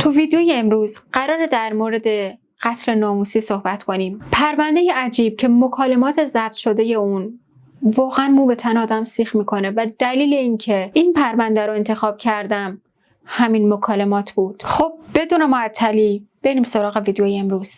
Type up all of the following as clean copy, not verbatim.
تو ویدیوی امروز قراره در مورد قتل ناموسی صحبت کنیم. پرونده عجیب که مکالمات ضبط شده اون واقعا مو به تن آدم سیخ میکنه و دلیل اینکه این پرونده رو انتخاب کردم همین مکالمات بود. خب بدون معطلی بریم سراغ ویدیوی امروز.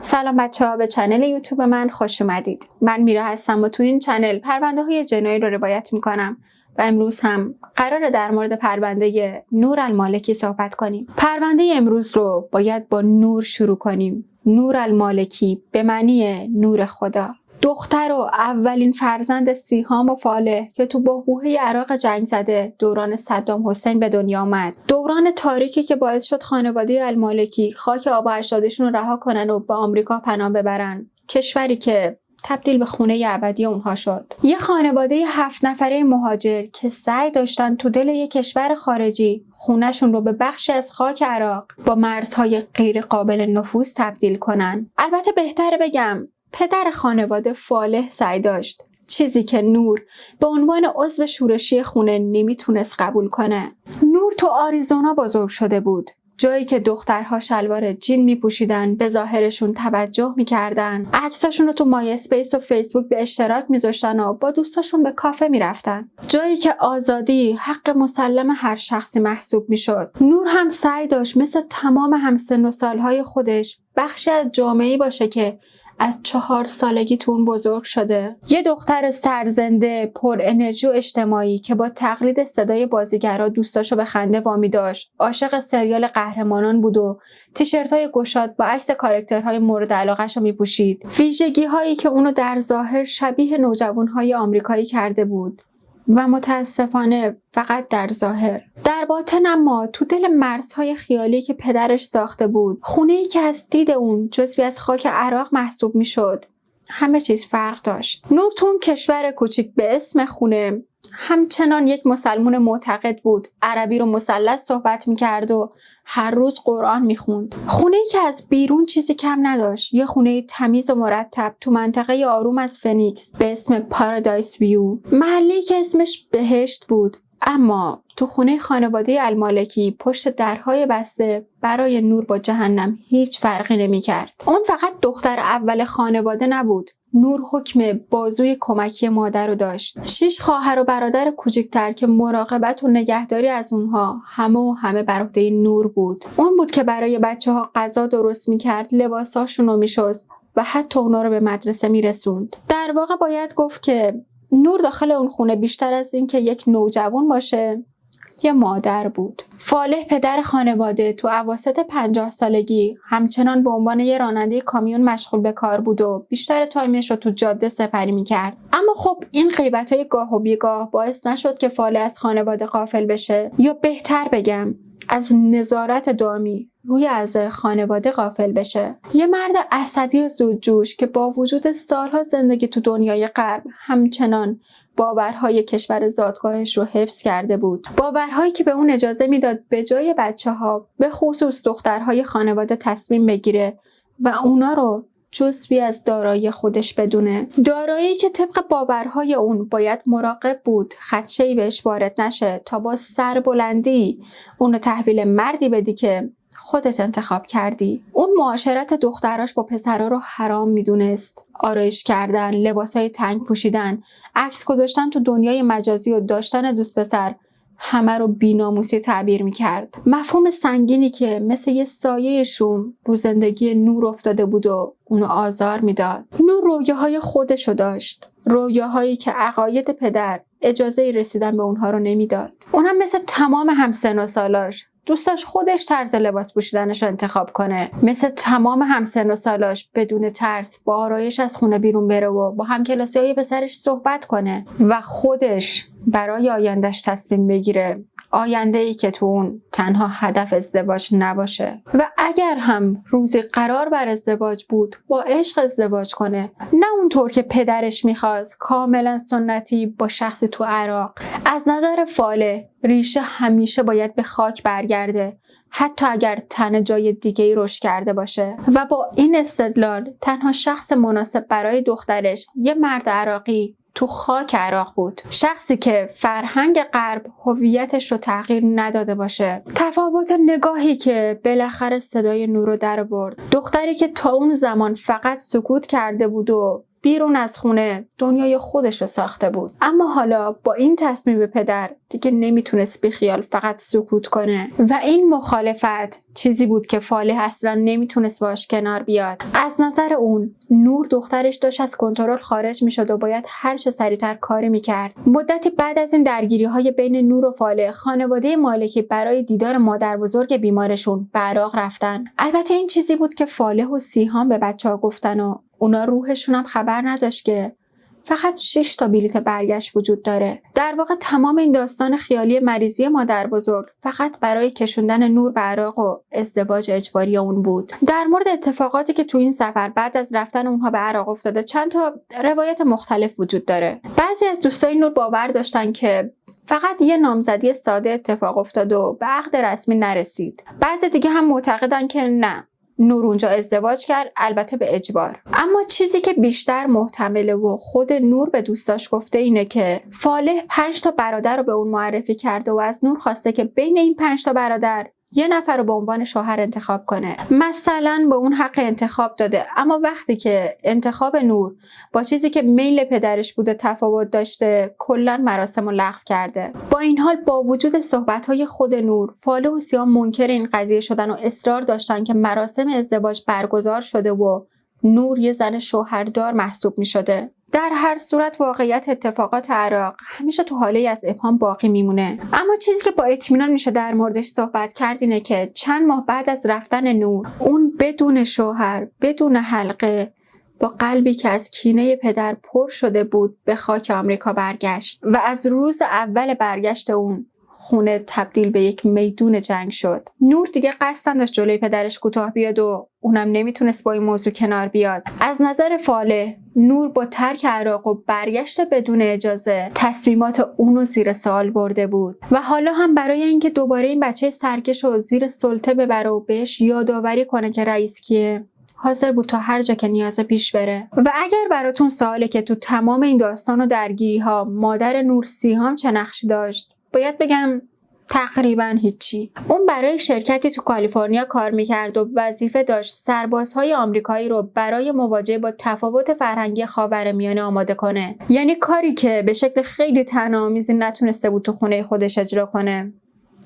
سلام بچه‌ها، به چنل یوتیوب من خوش اومدید. من میرا هستم و تو این چنل پرونده های جنایی رو روایت میکنم و امروز هم قراره در مورد پرونده نور المالکی صحبت کنیم. پرونده امروز رو باید با نور شروع کنیم. نور المالکی به معنی نور خدا. دختر و اولین فرزند سیهام و فالح که تو بحبوحه عراق جنگ زده دوران صدام حسین به دنیا آمد. دوران تاریکی که باعث شد خانواده المالکی خاک آبا اجدادشون رو رها کنن و به آمریکا پناه ببرن. کشوری که تبدیل به خونه ابدی اونها شد. یه خانواده 7 نفره مهاجر که سعی داشتن تو دل یک کشور خارجی خونه‌شون رو به بخشی از خاک عراق با مرزهای غیر قابل نفوذ تبدیل کنن. البته بهتره بگم پدر خانواده فالح سعی داشت، چیزی که نور به عنوان عضو شورشی خونه نمیتونست قبول کنه. نور تو آریزونا بزرگ شده بود، جایی که دخترها شلوار جین میپوشیدن، به ظاهرشون توجه میکردن، عکساشون رو تو مای اسپیس و فیسبوک به اشتراک میذاشتن و با دوستاشون به کافه میرفتن. جایی که آزادی حق مسلم هر شخصی محسوب میشد. نور هم سعی داشت مثل تمام همسن و سالهای خودش بخشی از جامعه‌ای باشه که از 4 سالگی تو اون بزرگ شده. یه دختر سرزنده، پر انرژی و اجتماعی که با تقلید صدای بازیگرا دوستاشو به خنده وامی داشت. عاشق سریال قهرمانان بود و تیشرت‌های گشاد با عکس کاراکترهای مورد علاقه‌شو میپوشید. ویژگی‌هایی که اونو در ظاهر شبیه نوجوان‌های آمریکایی کرده بود و متاسفانه فقط در ظاهر. در باطن اما تو دل مرزهای خیالی که پدرش ساخته بود، خونه‌ای که از دید اون جزوی از خاک عراق محسوب میشد، همه چیز فرق داشت. نور تو اون کشور کوچیک به اسم خونه همچنان یک مسلمان معتقد بود. عربی رو مثلث صحبت میکرد و هر روز قرآن میخوند. خونه‌ای که از بیرون چیزی کم نداشت. یه خونه تمیز و مرتب تو منطقه آروم از فنیکس به اسم پارادایس ویو. محله‌ای که اسمش بهشت بود. اما تو خونه خانواده المالکی پشت درهای بسته برای نور با جهنم هیچ فرقی نمی‌کرد. اون فقط دختر اول خانواده نبود. نور حکم بازوی کمکی مادر رو داشت. 6 خواهر و برادر کوچکتر که مراقبت و نگهداری از اونها همه بر عهده نور بود. اون بود که برای بچه‌ها غذا درست می‌کرد، لباساشون رو می‌شست و حتی اونا رو به مدرسه می‌رسوند. در واقع باید گفت که نور داخل اون خونه بیشتر از این که یک نوجوان باشه، یه مادر بود. فالح پدر خانواده تو اواسط 50 سالگی همچنان به عنوان یه راننده کامیون مشغول به کار بود و بیشتر تایمش رو تو جاده سپری میکرد. اما خب این غیبت‌های گاه و بیگاه باعث نشد که فالح از خانواده غافل بشه، یا بهتر بگم از نظارت دائمی روی اعضای خانواده غافل بشه. یه مرد عصبی و زودجوش که با وجود سالها زندگی تو دنیای غرب همچنان باورهای کشور زادگاهش رو حفظ کرده بود. باورهایی که به اون اجازه میداد به جای بچه‌ها، به خصوص دخترهای خانواده، تصمیم بگیره و اونا رو جزوی از دارایی خودش بدونه. دارایی که طبق باورهای اون باید مراقب بود خدشه‌ای بهش وارد نشه تا با سربلندی اونو تحویل مردی بدی که خودت انتخاب کردی. اون معاشرت دختراش با پسرها رو حرام میدونست. آرایش کردن، لباسای تنگ پوشیدن، عکس گذاشتن تو دنیای مجازی و داشتن دوست پسر همه رو بی‌ناموسی تعبیر میکرد. مفهوم سنگینی که مثل یه سایه شوم رو زندگی نور افتاده بود و اونو آزار میداد. نور رویاهای خودشو داشت، رویاهایی که عقاید پدر اجازه رسیدن به اونها رو نمیداد. اونم مثل تمام همسن و سالاش دوست داشت خودش طرز لباس پوشیدنش رو انتخاب کنه. مثل تمام همسن و سالاش بدون ترس با آرایش از خونه بیرون بره و با همکلاسی‌های پسرش صحبت کنه و خودش برای آیندهش تصمیم بگیره. آینده‌ای که تو اون تنها هدف ازدواج نباشه و اگر هم روزی قرار بر ازدواج بود با عشق ازدواج کنه، نه اونطور که پدرش میخواست کاملا سنتی با شخصی تو عراق. از نظر فالح ریشه همیشه باید به خاک برگرده، حتی اگر تن جای دیگه‌ای رشد کرده باشه. و با این استدلال تنها شخص مناسب برای دخترش یه مرد عراقی تو خاک عراق بود. شخصی که فرهنگ غرب هویتش رو تغییر نداده باشه. تفاوت نگاهی که بالاخره صدای نور رو درآورد. دختری که تا اون زمان فقط سکوت کرده بود و بیرون از خونه دنیای خودش رو ساخته بود. اما حالا با این تصمیم پدر دیگه نمیتونست بیخیال فقط سکوت کنه و این مخالفت چیزی بود که فالح اصلا نمیتونست باش کنار بیاد. از نظر اون نور دخترش داشت از کنترل خارج میشد و باید هر چه سریعتر کاری میکرد. مدتی بعد از این درگیری‌های بین نور و فالح، خانواده مالکی برای دیدار مادر بزرگ بیمارشون به عراق رفتن. البته این چیزی بود که فالح و سیهان به بچه‌ها گفتن و اونا روحشون هم خبر نداشت که فقط 6 تا بلیت برگشت وجود داره. در واقع تمام این داستان خیالی مریضی مادر بزرگ فقط برای کشوندن نور به عراق و ازدواج اجباری اون بود. در مورد اتفاقاتی که تو این سفر بعد از رفتن اونها به عراق افتاده چند تا روایت مختلف وجود داره. بعضی از دوستای نور باور داشتن که فقط یه نامزدی ساده اتفاق افتاد و به عقد رسمی نرسید. بعضی دیگه هم معتقدن که نه، نور اونجا ازدواج کرد، البته به اجبار. اما چیزی که بیشتر محتمله و خود نور به دوستاش گفته اینه که فالح 5 تا برادر رو به اون معرفی کرده و از نور خواسته که بین این 5 تا برادر یه نفر رو به عنوان شوهر انتخاب کنه. مثلا به اون حق انتخاب داده، اما وقتی که انتخاب نور با چیزی که میل پدرش بوده تفاوت داشته، کلاً مراسم رو لغو کرده. با این حال با وجود صحبت‌های خود نور، فالح و سیاه منکر این قضیه شدن و اصرار داشتن که مراسم ازدواج برگزار شده و نور یه زن شوهردار محسوب می‌شده. در هر صورت واقعیت اتفاقات عراق همیشه تو حاله از ابهام باقی میمونه. اما چیزی که با اطمینان میشه در موردش صحبت کرد اینه که چند ماه بعد از رفتن نور، اون بدون شوهر، بدون حلقه، با قلبی که از کینه پدر پر شده بود به خاک آمریکا برگشت و از روز اول برگشت اون خونه تبدیل به یک میدون جنگ شد. نور دیگه قصد نداشت جلوی پدرش کوتاه بیاد و اونم نمیتونست با این موضوع کنار بیاد. از نظر فالح، نور با ترک عراق و برگشت بدون اجازه تصمیمات اونو زیر سوال برده بود و حالا هم برای اینکه دوباره این بچه سرکش رو زیر سلطه ببره و بهش یادآوری کنه که رئیس کیه، حاضر بود تا هر جا که نیازه پیش بره. و اگر براتون سواله که تو تمام این داستان و درگیری ها مادر نور سیهان چه نقشی داشت، باید بگم تقریبا هیچی. اون برای شرکتی تو کالیفرنیا کار میکرد و وظیفه داشت سربازهای آمریکایی رو برای مواجهه با تفاوت فرهنگی خاورمیانه آماده کنه. یعنی کاری که به شکل خیلی طعنه‌آمیزی نتونسته بود تو خونه خودش اجرا کنه،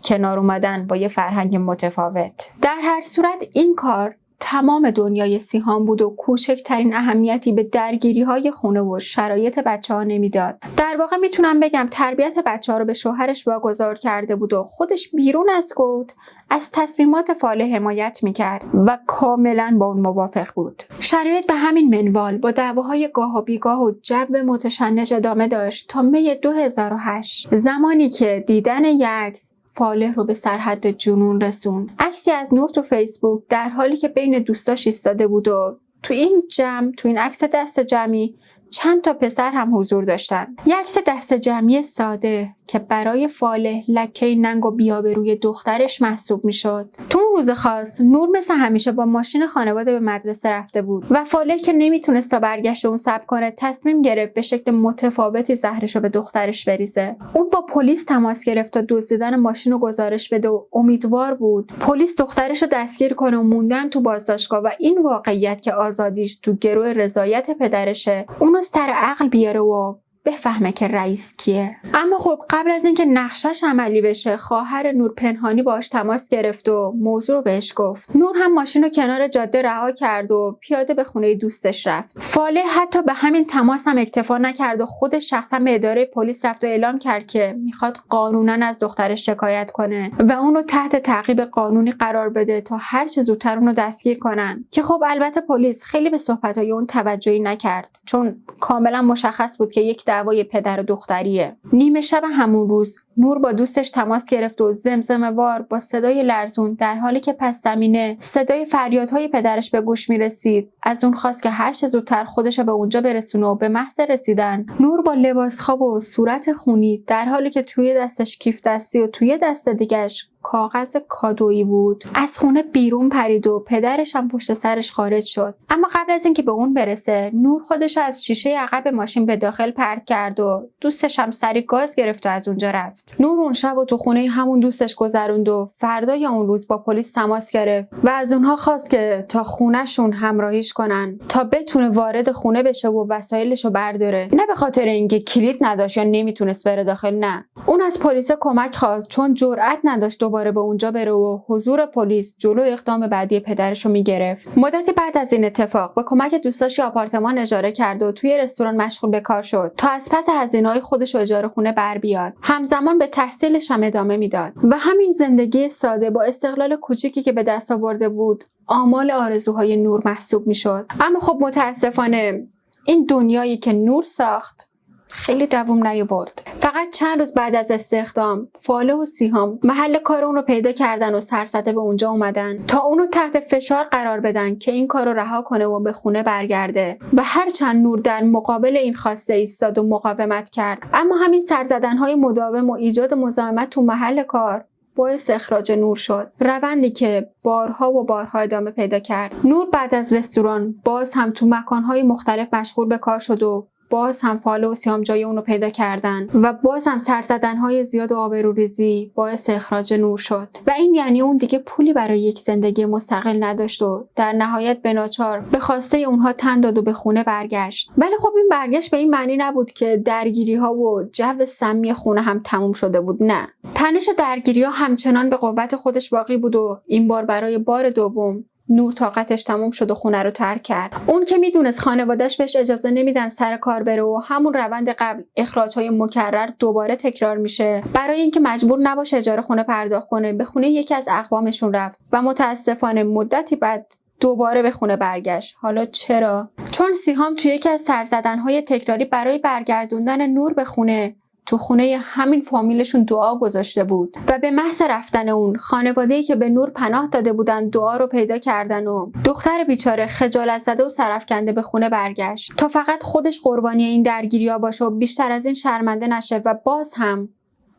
کنار اومدن با یه فرهنگ متفاوت. در هر صورت این کار تمام دنیای سیهان بود و کوچکترین اهمیتی به درگیری‌های خونه و شرایط بچه‌ها نمیداد. در واقع میتونم بگم تربیت بچه‌ها رو به شوهرش واگذار کرده بود و خودش بیرون از گود از تصمیمات فالح حمایت میکرد و کاملا با اون موافق بود. شرایط به همین منوال با دعواهای گاه و بیگاه و جو متشنج ادامه داشت تا می 2008، زمانی که دیدن یک عکس فالح رو به سرحد جنون رسوند. عکسی از نور تو فیسبوک در حالی که بین دوستاش ایستاده بود و تو این عکس دست جمعی چند تا پسر هم حضور داشتن. یک عکس دست جمعی ساده که برای فالح لکه ننگ و بی‌آبروی دخترش محسوب میشد. تو اون روز خاص نور مثل همیشه با ماشین خانواده به مدرسه رفته بود و فالح که نمیتونست تا برگشت اون صبر کنه، تصمیم گرفت به شکل متفاوتی زهرش رو به دخترش بریزه. اون با پلیس تماس گرفت تا دزدیدن ماشین رو گزارش بده و امیدوار بود پلیس دخترش رو دستگیر کنه و موندن تو بازداشتگاه و این واقعیت که آزادیش تو گروه رضایت پدرشه اونو سر عقل بیاره و بفهمه که رئیس کیه. اما خب قبل از اینکه نقشش عملی بشه، خواهر نور پنهانی باهاش تماس گرفت و موضوع رو بهش گفت. نور هم ماشین رو کنار جاده رها کرد و پیاده به خونه دوستش رفت. فالح حتی به همین تماس هم اکتفا نکرد و خودش شخصا به اداره پلیس رفت و اعلام کرد که میخواد قانونا از دخترش شکایت کنه و اونو تحت تعقیب قانونی قرار بده تا هر چه زودتر اونو دستگیر کنن. که خب البته پلیس خیلی به صحبت‌های اون توجهی نکرد، چون کاملا مشخص بود که یک دعوای پدر و دختریه. نیمه شب همون روز نور با دوستش تماس گرفت و زمزمه وار با صدای لرزون در حالی که پس زمینه صدای فریادهای پدرش به گوش میرسید از اون خواست که هر چه زودتر خودش به اونجا برسونه و به محض رسیدن نور با لباس خواب و صورت خونی در حالی که توی دستش کیف دستی و توی دست دیگه‌اش کاغذ کادویی بود از خونه بیرون پرید و پدرش هم پشت سرش خارج شد. اما قبل از اینکه به اون برسه نور خودش از شیشه عقب ماشین به داخل پرت کرد و دوستش هم سری گاز گرفت و از اونجا رفت. نور اون شب و تو خونه همون دوستش گذروند و فردای اون روز با پلیس تماس گرفت و از اونها خواست که تا خونه‌شون همراهیش کنن تا بتونه وارد خونه بشه و وسایلشو برداره. نه به خاطر اینکه کلید نداشت یا نمیتونست بره داخل، نه، اون از پلیس کمک خواست چون جرئت نداشت دوباره به اونجا بره و حضور پلیس جلو اقدام بعدی پدرشو میگرفت. مدتی بعد از این اتفاق با کمک دوستاش آپارتمان اجاره کرد و توی رستوران مشغول به کار شد تا از پس هزینه‌های خودش و اجاره خونه بر بیاد. همزمان به تحصیلش هم ادامه میداد و همین زندگی ساده با استقلال کوچیکی که به دست آورده بود آمال آرزوهای نور محسوب میشد. اما خب متاسفانه این دنیایی که نور ساخت خیلی دوام نیاورد. فقط چند روز بعد از استخدام فاله و سیهام محل کار اون رو پیدا کردن و سرسده به اونجا اومدن تا اونو تحت فشار قرار بدن که این کار رو رها کنه و به خونه برگرده و هرچند نور در مقابل این خواسته ایستاد و مقاومت کرد اما همین سرزدن‌های مداوم و ایجاد مزاحمت تو محل کار باعث اخراج نور شد. روندی که بارها و بارها ادامه پیدا کرد. نور بعد از رستوران باز هم تو مکان‌های مختلف مشغول به کار شد و باز هم فاله و سیام جای اونو پیدا کردن و باز هم سرزدن‌های زیاد و آبروریزی باعث اخراج نور شد و این یعنی اون دیگه پولی برای یک زندگی مستقل نداشت و در نهایت به ناچار به خواسته اونها تن داد و به خونه برگشت. ولی خب این برگشت به این معنی نبود که درگیری‌ها و جو سمی خونه هم تموم شده بود. نه، تنش و درگیری‌ها همچنان به قوت خودش باقی بود و این بار برای بار دوم نور طاقتش تموم شد و خونه رو ترک کرد. اون که میدونست خانواده‌اش بهش اجازه نمیدن سر کار بره و همون روند قبل اخراج‌های مکرر دوباره تکرار میشه، برای اینکه مجبور نباشه اجاره خونه پرداخت کنه به خونه یکی از اقوامشون رفت و متاسفانه مدتی بعد دوباره به خونه برگشت. حالا چرا؟ چون سیهام توی یکی از سرزدن‌های تکراری برای برگردوندن نور به خونه تو خونه همین فامیلشون دعا گذاشته بود و به محض رفتن اون خانواده‌ای که به نور پناه داده بودن دعا رو پیدا کردن و دختر بیچاره خجالت زده و سرفکنده به خونه برگشت تا فقط خودش قربانی این درگیری‌ها باشه و بیشتر از این شرمنده نشه و باز هم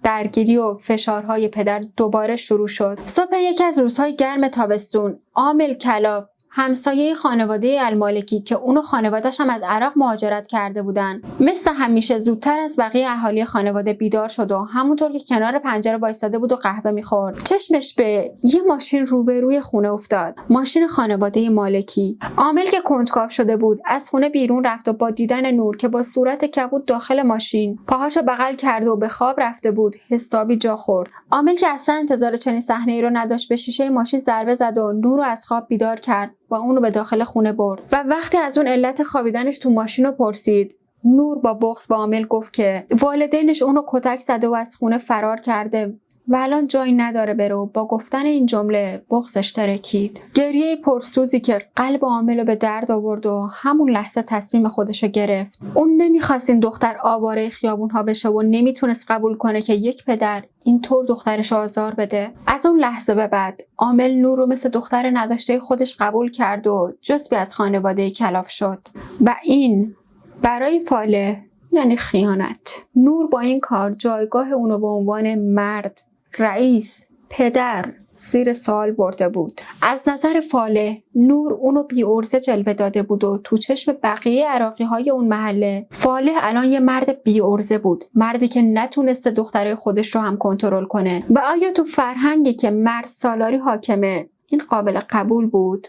درگیری و فشارهای پدر دوباره شروع شد. صبح یکی از روزهای گرم تابستون عامل کلاف همسایه خانواده المالکی که اونو خانواده‌اش هم از عراق مهاجرت کرده بودن مثل همیشه زودتر از بقیه اهالی خانواده بیدار شد و همونطور که کنار پنجره وایساده بود و قهوه می‌خورد چشمش به یه ماشین روبروی خونه افتاد. ماشین خانواده مالکی. عامل که کنجکاو شده بود از خونه بیرون رفت و با دیدن نور که با صورت کبود داخل ماشین پاهاشو بغل کرد و به خواب رفته بود حسابی جا خورد. عامل که اصلا انتظار چنین صحنه‌ای رو نداشت به شیشه ماشین ضربه زد و نور رو از خواب بیدار کرد و اون رو به داخل خونه برد و وقتی از اون علت خوابیدنش تو ماشین رو پرسید نور با بغض به عامل گفت که والدینش اون رو کتک زده و از خونه فرار کرده و الان جایی نداره بره و با گفتن این جمله بغضش ترکید. گریه پرسوزی که قلب عامل رو به درد آورد و همون لحظه تصمیم خودش رو گرفت. اون نمیخواست این دختر آواره خیابون‌ها بشه و نمیتونست قبول کنه که یک پدر اینطور دخترش رو آزار بده. از اون لحظه به بعد عامل نور رو مثل دختر نداشته خودش قبول کرد و جزئی از خانواده کلاف شد و این برای فاله یعنی خیانت. نور با این کار جایگاه اونو به عنوان مرد، رئیس، پدر زیر سوال برده بود. از نظر فاله نور اونو بی‌عرضه جلوه داده بود و تو چشم بقیه عراقی‌های اون محله فاله الان یه مرد بی‌عرضه بود، مردی که نتونسته دختره خودش رو هم کنترل کنه. و آیا تو فرهنگی که مرد سالاری حاکمه این قابل قبول بود؟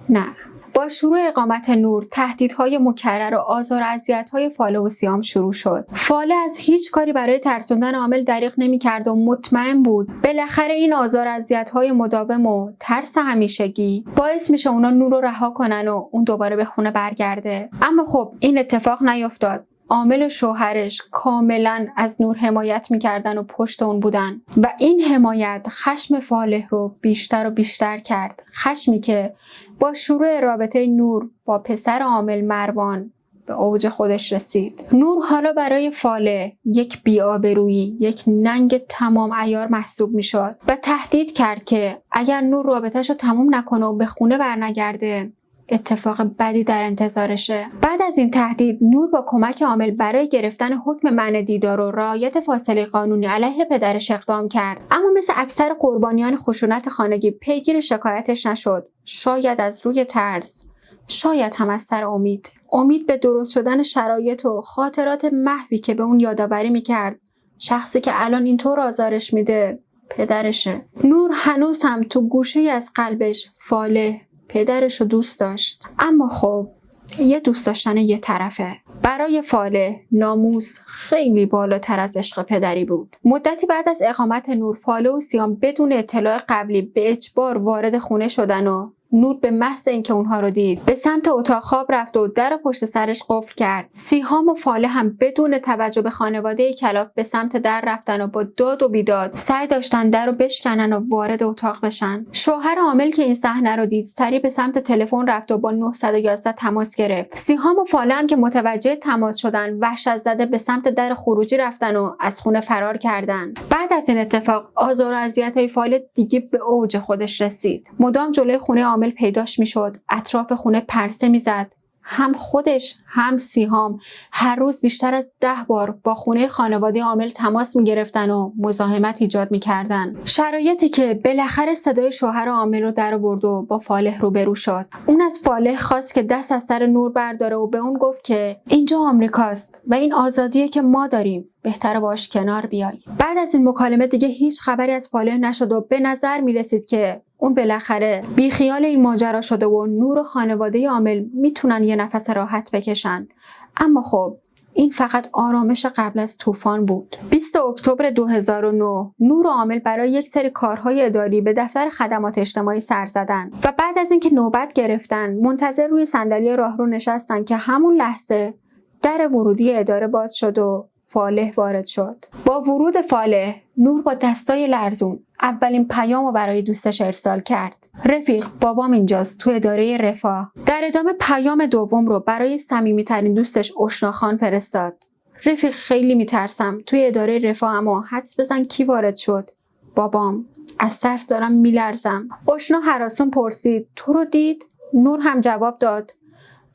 نه. با شروع اقامت نور تهدیدهای مکرر و آزار و اذیت‌های فاله و سیام شروع شد. فاله از هیچ کاری برای ترسوندن عامل دریغ نمی‌کرد و مطمئن بود بالاخره این آزار و اذیت‌های مداوم و ترس همیشگی باعث میشه اونا نور رو رها کنن و اون دوباره به خونه برگرده. اما خب این اتفاق نیفتاد. عامل و شوهرش کاملا از نور حمایت میکردن و پشت اون بودن و این حمایت خشم فاله رو بیشتر و بیشتر کرد. خشمی که با شروع رابطه نور با پسر عامل مروان به اوج خودش رسید. نور حالا برای فالح یک بی‌آبرویی، یک ننگ تمام عیار محسوب میشد و تهدید کرد که اگر نور رابطه‌شو تموم نکنه و به خونه برنگرده اتفاق بدی در انتظارشه. بعد از این تهدید نور با کمک عامل برای گرفتن حکم منع دیدار و رعایت فاصله قانونی علیه پدرش اقدام کرد، اما مثل اکثر قربانیان خشونت خانگی پیگیر شکایتش نشد. شاید از روی ترس، شاید هم از سر امید به درست شدن شرایط و خاطرات محوی که به اون یادآوری میکرد شخصی که الان اینطور آزارش میده پدرشه. نور هنوز هم تو گوشه از قلبش فالح پدرش رو دوست داشت، اما خب یه دوست داشتن یه طرفه. برای فالح ناموس خیلی بالاتر از عشق پدری بود. مدتی بعد از اقامت نور، فالح و سیام بدون اطلاع قبلی به اجبار وارد خونه شدن و نور به محض اینکه اونها رو دید به سمت اتاق خواب رفت و در پشت سرش قفل کرد. سیهام و فالح هم بدون توجه به خانواده کلاف به سمت در رفتن و با داد و بیداد سعی داشتن در رو بشکنن و وارد اتاق بشن. شوهر عامل که این صحنه رو دید سریع به سمت تلفن رفت و با 911 تماس گرفت. سیهام و فالح هم که متوجه تماس شدن وحشت زده به سمت در خروجی رفتن و از خونه فرار کردن. بعد از این اتفاق آزار و اذیت‌های فالح دیگه به اوج خودش رسید. مدام جلوی خونه عامل پیداش میشد، اطراف خونه پرسه میزد. هم خودش هم سیهام هر روز بیشتر از 10 بار با خونه خانواده عامل تماس میگرفتن و مزاحمت ایجاد میکردن. شرایطی که بالاخره صدای شوهر عامل رو در آورد و با فالح روبرو شد. اون از فالح خواست که دست از سر نور برداره و به اون گفت که اینجا آمریکاست و این آزادیه که ما داریم، بهتره باش کنار بیای. بعد از این مکالمه دیگه هیچ خبری از فالح نشد و به نظر میرسید که اون بالاخره بیخیال این ماجرا شده و نور و خانواده عامل میتونن یه نفس راحت بکشن. اما خب این فقط آرامش قبل از طوفان بود. 20 اکتبر 2009 نور و عامل برای یک سری کارهای اداری به دفتر خدمات اجتماعی سر زدن و بعد از اینکه نوبت گرفتن منتظر روی صندلی راهرو نشستن که همون لحظه در ورودی اداره باز شد و فالح وارد شد. با ورود فالح نور با دستای لرزون اولین پیامو برای دوستش ارسال کرد. رفیق، بابام اینجاست، تو اداره رفاه. در ادامه پیام دوم رو برای صمیمیترین دوستش اشنا خان فرستاد. رفیق، خیلی میترسم، توی اداره رفاه، اما حدس بزن کی وارد شد؟ بابام، از ترس دارم میلرزم. اشنا هراسون پرسید تو رو دید؟ نور هم جواب داد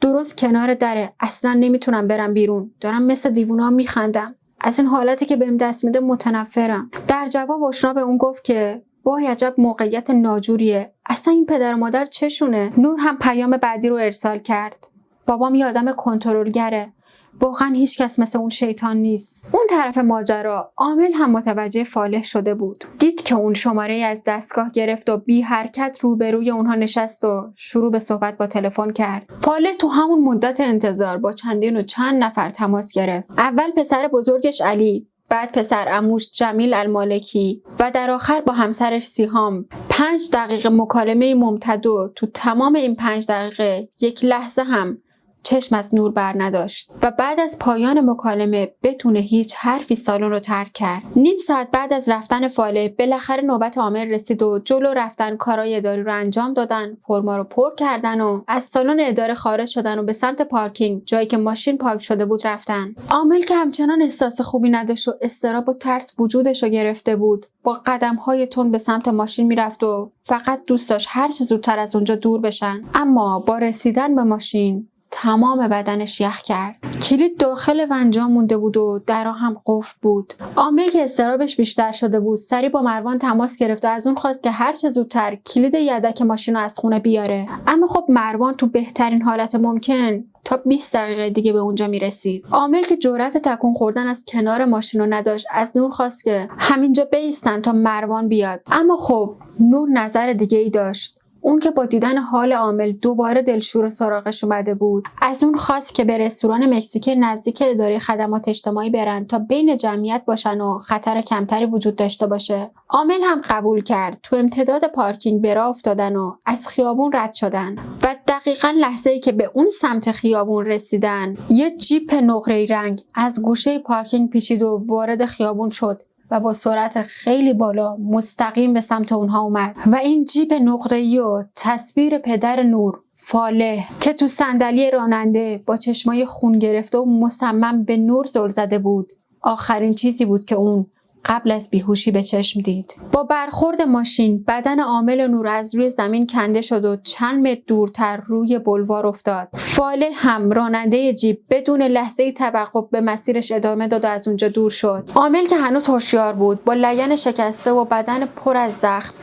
درست کنار دره، اصلا نمیتونم برم بیرون، دارم مثل دیوونا میخندم، از این حالتی که بهم دست میده متنفرم. در جواب اشنا به اون گفت که وای عجب موقعیت ناجوریه، اصلا این پدر و مادر چشونه؟ نور هم پیام بعدی رو ارسال کرد. بابام یه آدم کنترلگره، واقعا هیچ کس مثل اون شیطان نیست. اون طرف ماجرا عامل هم متوجه فالح شده بود. دید که اون شماره از دستگاه گرفت و بی حرکت روبروی اونها نشست و شروع به صحبت با تلفن کرد. فالح تو همون مدت انتظار با چندین و چند نفر تماس گرفت. اول پسر بزرگش علی، بعد پسر عموش جمیل المالکی و در آخر با همسرش سیهام. 5 دقیقه مکالمه ممتد و تو تمام این 5 دقیقه یک لحظه هم چشم از نور بر نداشت و بعد از پایان مکالمه بدون هیچ حرفی سالن رو ترک کرد. نیم ساعت بعد از رفتن فالح بالاخره نوبت عامل رسید و جلو رفتن کارهای اداری رو انجام دادن، فرما رو پر کردن و از سالن اداره خارج شدن و به سمت پارکینگ، جایی که ماشین پارک شده بود، رفتن. عامل که همچنان احساس خوبی نداشت و اضطراب و ترس وجودش رو گرفته بود، با قدم‌های تند به سمت ماشین میرفت و فقط دوست داشت هر چه زودتر از اونجا دور بشن. اما با رسیدن به ماشین تمام بدنش یخ کرد. کلید داخل ونجا مونده بود و درها هم قفل بود. عامل که اضطرابش بیشتر شده بود سریع با مروان تماس گرفت و از اون خواست که هر چه زودتر کلید یدک ماشین رو از خونه بیاره. اما خب مروان تو بهترین حالت ممکن تا 20 دقیقه دیگه به اونجا میرسید. عامل که جرأت تکون خوردن از کنار ماشین رو نداشت از نور خواست که همینجا بایستن تا مروان بیاد. اما خب نور نظر دیگه ای داشت. اون که با دیدن حال عامل دوباره دلشور سراغش اومده بود، از اون خواست که به رستوران مکزیکی نزدیک اداره خدمات اجتماعی برن تا بین جمعیت باشن و خطر کمتری وجود داشته باشه. عامل هم قبول کرد. تو امتداد پارکینگ به راه افتادن و از خیابون رد شدن و دقیقاً لحظه‌ای که به اون سمت خیابون رسیدن یه جیپ نقره‌ای رنگ از گوشه پارکینگ پیچید و وارد خیابون شد و با سرعت خیلی بالا مستقیم به سمت اونها اومد و این جیپ نقره‌ای و تصویر پدر نور فالح که تو صندلی راننده با چشمای خون گرفته و مصمم به نور زل زده بود، آخرین چیزی بود که اون قبل از بیهوشی به چشم دید. با برخورد ماشین بدن عامل نور از روی زمین کنده شد و چند متر دورتر روی بلوار افتاد. فالح هم راننده جیپ بدون لحظه‌ای توقف به مسیرش ادامه داد و از اونجا دور شد. عامل که هنوز هوشیار بود با لگن شکسته و بدن پر از زخم،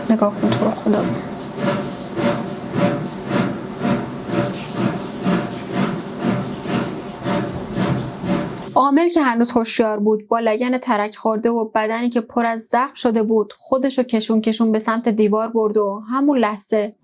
نگاه کن تو رو خدا. عامل که هنوز هوشیار بود با لگن ترک خورده و بدنی که پر از زخم شده بود خودشو کشون به سمت دیوار برد و همون لحظه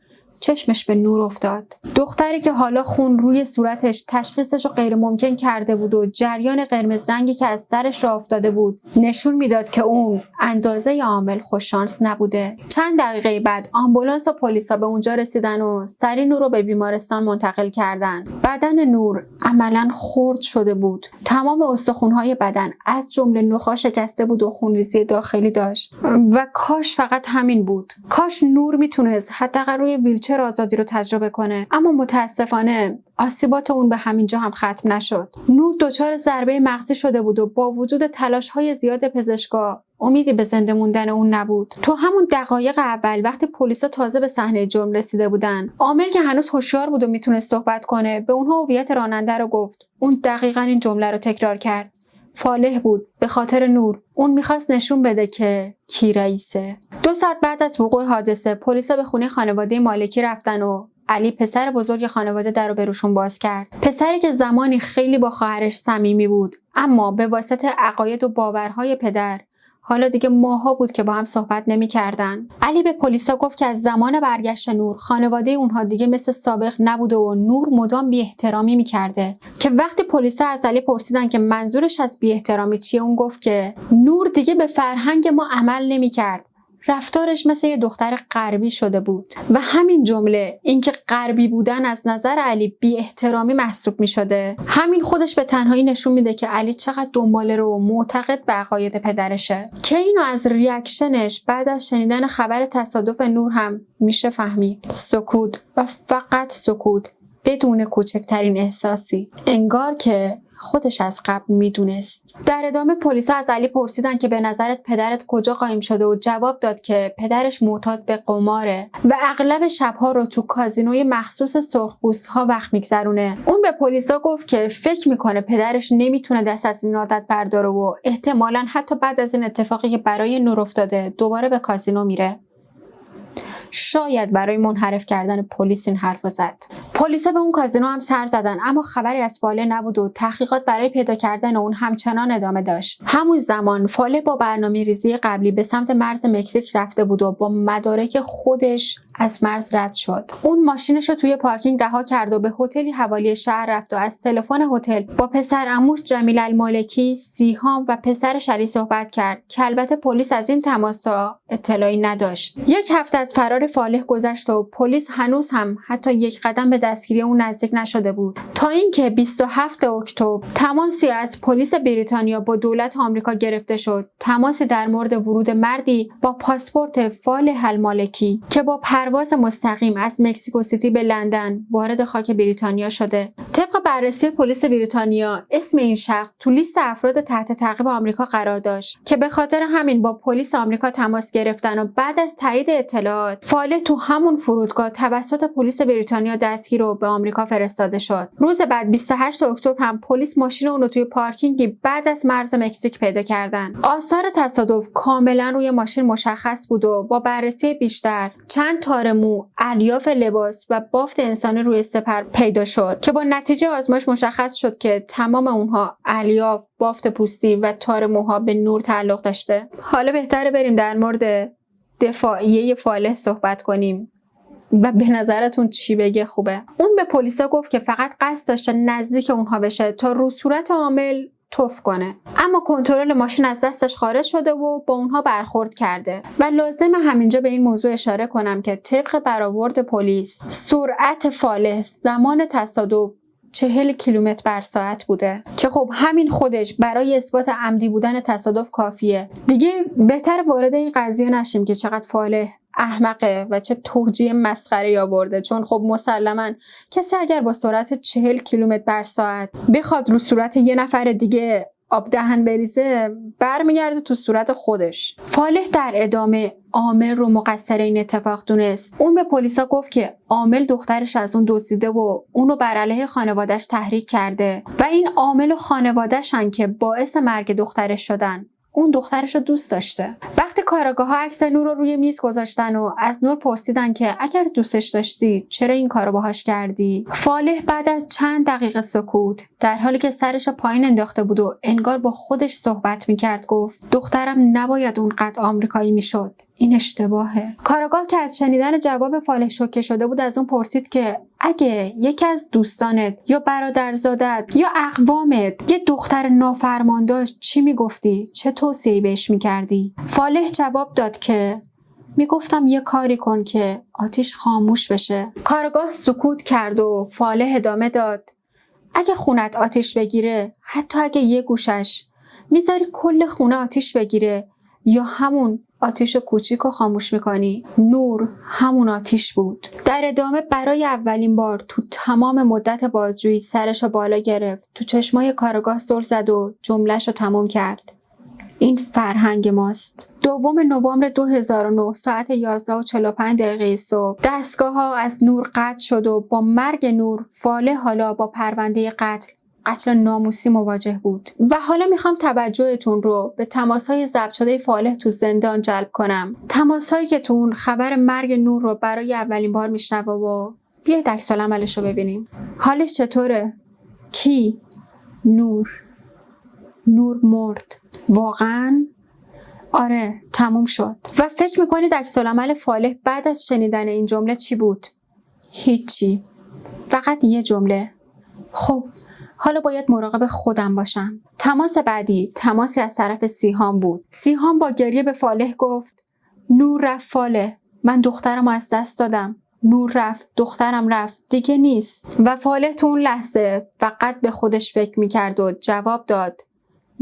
چشمش به نور افتاد. دختری که حالا خون روی صورتش تشخیصش رو غیر ممکن کرده بود و جریان قرمز رنگی که از سرش راه افتاده بود نشون میداد که اون اندازه عامل خوششانس نبوده. چند دقیقه بعد آمبولانس و پلیسا به اونجا رسیدن و سریع نور رو به بیمارستان منتقل کردن. بدن نور عملاً خرد شده بود. تمام استخوان‌های بدن از جمله نخاع شکسته بود و خونریزی داخلی داشت و کاش فقط همین بود. کاش نور میتونست حداقل روی ویلچر آزادی رو تجربه کنه، اما متاسفانه آسیبات اون به همین جا هم ختم نشد. نور دچار ضربه مغزی شده بود و با وجود تلاش‌های زیاد پزشکا امیدی به زنده موندن اون نبود. تو همون دقایق اول وقتی پلیسا تازه به صحنه جرم رسیده بودن، عامل که هنوز هوشیار بود و میتونست صحبت کنه به اونها هویت راننده رو گفت. اون دقیقاً این جمله رو تکرار کرد. فالح بود به خاطر نور. اون میخواست نشون بده که کی رئیسه. 2 ساعت بعد از وقوع حادثه پلیسا به خونه خانواده مالکی رفتن و علی پسر بزرگ خانواده در رو به روشون باز کرد. پسری که زمانی خیلی با خواهرش صمیمی بود، اما به واسطه عقاید و باورهای پدر حالا دیگه ماها بود که با هم صحبت نمی‌کردن. علی به پلیسا گفت که از زمان برگشت نور خانواده اونها دیگه مثل سابق نبوده و نور مدام بی‌احترامی می‌کرده. که وقتی پلیسا از علی پرسیدن که منظورش از بی‌احترامی چیه، اون گفت که نور دیگه به فرهنگ ما عمل نمی‌کرد. رفتارش مثل یه دختر غربی شده بود و همین جمله، اینکه غربی بودن از نظر علی بی احترامی محسوب می شده، همین خودش به تنهایی نشون میده که علی چقدر دنباله رو و معتقد به عقاید پدرشه. که اینو از ریاکشنش بعد از شنیدن خبر تصادف نور هم میشه فهمید. سکوت و فقط سکوت بدون کوچکترین احساسی، انگار که خودش از قبل میدونست. در ادامه پلیسا از علی پرسیدن که به نظرت پدرت کجا قایم شده و جواب داد که پدرش معتاد به قماره و اغلب شبها رو تو کازینوی مخصوص سرخپوست‌ها وقت میگذرونه. اون به پلیسا گفت که فکر میکنه پدرش نمیتونه دست از این عادت برداره و احتمالاً حتی بعد از این اتفاقی که برای نور افتاده دوباره به کازینو میره. شاید برای منحرف کردن پلیس این حرفو زد. پلیسا به اون کازینو هم سر زدن، اما خبری از فالح نبود و تحقیقات برای پیدا کردن اون همچنان ادامه داشت. همون زمان فالح با برنامه‌ریزی قبلی به سمت مرز مکزیک رفته بود و با مدارک خودش از مرز رد شد. اون ماشینش رو توی پارکینگ رها کرد و به هتلی حوالی شهر رفت و از تلفن هتل با پسر عموش جمیل المالکی، سیهام و پسرش علی صحبت کرد که البته پلیس از این تماس‌ها اطلاعی نداشت. 1 هفته از فرار فالح گذشت و پلیس هنوز هم حتی 1 قدم به دستگیری اون نزدیک نشده بود تا اینکه 27 اکتبر تماسی از پلیس بریتانیا با دولت آمریکا گرفته شد. تماسی در مورد ورود مردی با پاسپورت فالح المالکی که با پرواز مستقیم از مکزیکو سیتی به لندن وارد خاک بریتانیا شده. طبق بررسی پلیس بریتانیا اسم این شخص تو لیست افراد تحت تعقیب آمریکا قرار داشت که به خاطر همین با پلیس آمریکا تماس گرفتن و بعد از تایید اطلاعات فالح تو همون فرودگاه توسط پلیس بریتانیا دستگیر و به آمریکا فرستاده شد. روز بعد 28 اکتبر هم پلیس ماشین اون رو توی پارکینگی بعد از مرز مکزیک پیدا کردن. آثار تصادف کاملا روی ماشین مشخص بود و با بررسی بیشتر چند تار مو، الیاف لباس و بافت انسانی روی سپر پیدا شد که با نتیجه آزمایش مشخص شد که تمام اونها الیاف، بافت پوستی و تار موها به نور تعلق داشته. حالا بهتره بریم در مورد دفاعیه فالح صحبت کنیم و به نظرتون چی بگه خوبه؟ اون به پلیسا گفت که فقط قصد داشته نزدیک اونها بشه تا رو صورت عامل توف کنه، اما کنترل ماشین از دستش خارج شده و با اونها برخورد کرده. و لازمه همینجا به این موضوع اشاره کنم که طبق برآورد پلیس سرعت فالح زمان تصادف 40 کیلومتر بر ساعت بوده که خب همین خودش برای اثبات عمدی بودن تصادف کافیه. دیگه بهتر وارد این قضیه نشیم که چقدر فالح احمقه و چه توجیه مسخره‌ای آورده، چون خب مسلماً کسی اگر با سرعت 40 کیلومتر بر ساعت بخواد رو صورت یه نفر دیگه آب دهن بریزه برمیگرده تو صورت خودش. فالح در ادامه عامل رو مقصر این اتفاق دونست. اون به پلیسا گفت که عامل دخترش از اون دزدیده و اونو بر علیه خانواده‌اش تحریک کرده و این عامل و خانواده‌شن که باعث مرگ دخترش شدن. اون دخترش رو دوست داشته. وقتی کاراگاه‌ها عکس نور رو روی میز گذاشتن و از نور پرسیدن که اگر دوستش داشتی چرا این کارو باهاش کردی، فالح بعد از چند دقیقه سکوت در حالی که سرش رو پایین انداخته بود و انگار با خودش صحبت میکرد گفت دخترم نباید اونقدر آمریکایی میشد. این اشتباهه. کاراگاه که از شنیدن جواب فالح شوکه شده بود از اون پرسید که اگه یکی از دوستانت یا برادرزادت یا اقوامت یه دختر نافرمان داشت چی میگفتی؟ چه توصیه‌ای بهش میکردی؟ فالح جواب داد که میگفتم یه کاری کن که آتیش خاموش بشه. کاراگاه سکوت کرد و فالح ادامه داد اگه خونت آتیش بگیره، حتی اگه یه گوشش، میذاری کل خونه آتیش بگیره یا همون آتیش کوچیک رو خاموش میکنی؟ نور همون آتیش بود. در ادامه برای اولین بار تو تمام مدت بازجویی سرش رو بالا گرفت، تو چشمای کارگاه سر زد و جمله‌ش رو تموم کرد. این فرهنگ ماست. 2 نوامبر 2009 ساعت 11:45 صبح دستگاه‌ها از نور قطع شد و با مرگ نور فالح حالا با پرونده قتل ناموسی مواجه بود. و حالا میخوام توجهتون رو به تماس‌های ضبط شده فالح تو زندان جلب کنم. تماس‌هایی که تو اون خبر مرگ نور رو برای اولین بار میشنوه و بیاید عکس‌العملش رو ببینیم. حالش چطوره؟ کی؟ نور مرد. واقعاً؟ آره، تموم شد. و فکر میکنید عکس‌العمل فالح بعد از شنیدن این جمله چی بود؟ هیچی. فقط یه جمله. خب حالا باید مراقب خودم باشم. تماس بعدی تماسی از طرف سیهان بود. سیهان با گریه به فالح گفت نور رفت فالح، من دخترم از دست دادم. نور رفت، دخترم رفت، دیگه نیست. و فالح تو اون لحظه فقط به خودش فکر میکرد و جواب داد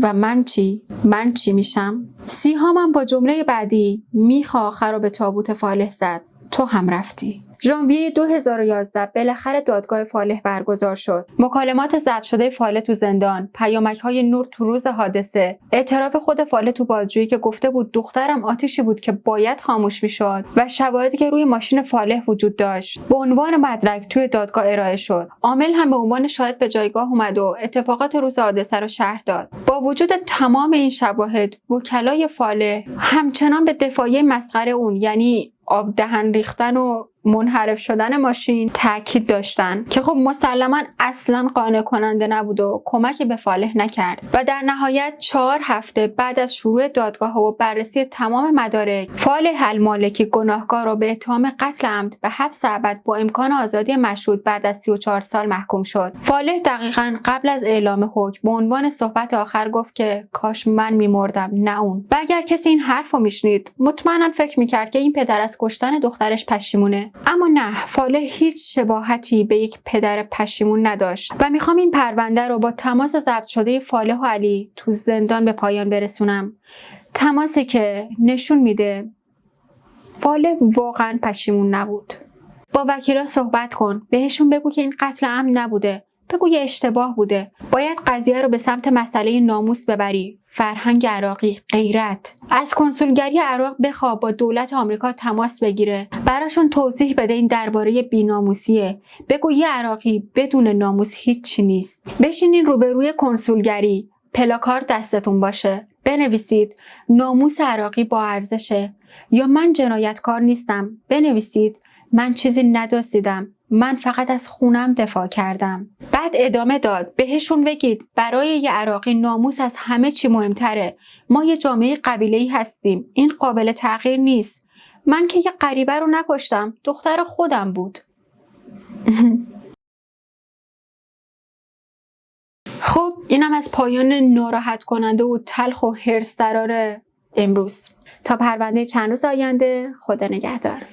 و من چی؟ من چی میشم؟ سیهان با جمله بعدی میخ آخر رو به تابوت فالح زد. تو هم رفتی. ژانویه 2011 بالاخره دادگاه فالح برگزار شد. مکالمات ضبط شده فالح تو زندان، پیامک‌های نور تو روز حادثه، اعتراف خود فالح تو بازجویی که گفته بود دخترم آتیشی بود که باید خاموش میشد و شواهدی که روی ماشین فالح وجود داشت به عنوان مدرک توی دادگاه ارائه شد. عامل هم به عنوان شاهد به جایگاه اومد و اتفاقات روز حادثه رو شرح داد. با وجود تمام این شواهد، وکلای فالح همچنان به دفاعیه مسخره اون، یعنی آب دهن ریختن و منحرف شدن ماشین تاکید داشتن که خب مسلماً اصلاً قانع کننده نبود و کمکی به فالح نکرد. و در نهایت 4 هفته بعد از شروع دادگاه و بررسی تمام مدارک، فالح المالکی گناهکار را به اتهام قتل عمد به حبس ابد با امکان آزادی مشروط بعد از 34 سال محکوم شد. فالح دقیقاً قبل از اعلام حکم به عنوان صحبت آخر گفت که کاش من می‌مردم نه اون. و اگر کسی این حرفو میشنید مطمئناً فکر می‌کرد که این پدر از کشتن دخترش پشیمونه. اما نه، فالح هیچ شباهتی به یک پدر پشیمون نداشت و میخوام این پرونده رو با تماس ضبط شده فالح و علی تو زندان به پایان برسونم. تماسی که نشون میده فالح واقعا پشیمون نبود. با وکیلا صحبت کن، بهشون بگو که این قتل عمد نبوده، بگو یه اشتباه بوده. باید قضیه رو به سمت مسئله ناموس ببری، فرهنگ عراقی، غیرت. از کنسولگری عراق بخوا با دولت آمریکا تماس بگیره، براشون توضیح بده این درباره بی‌ناموسیه. بگو یه عراقی بدون ناموس هیچی نیست. بشینین روبروی کنسولگری، پلاکارد دستتون باشه، بنویسید ناموس عراقی با ارزشه، یا من جنایتکار نیستم، بنویسید من چیزی ندزدیدم، من فقط از خونم دفاع کردم. بعد ادامه داد بهشون بگید برای یه عراقی ناموس از همه چی مهمتره. ما یه جامعه قبیله‌ای هستیم، این قابل تغییر نیست. من که یه غریبه رو نکشتم، دختر خودم بود. خب اینم از پایان ناراحت کننده و تلخ و هرس درار امروز. تا پرونده چند روز آینده، خدا نگهدار.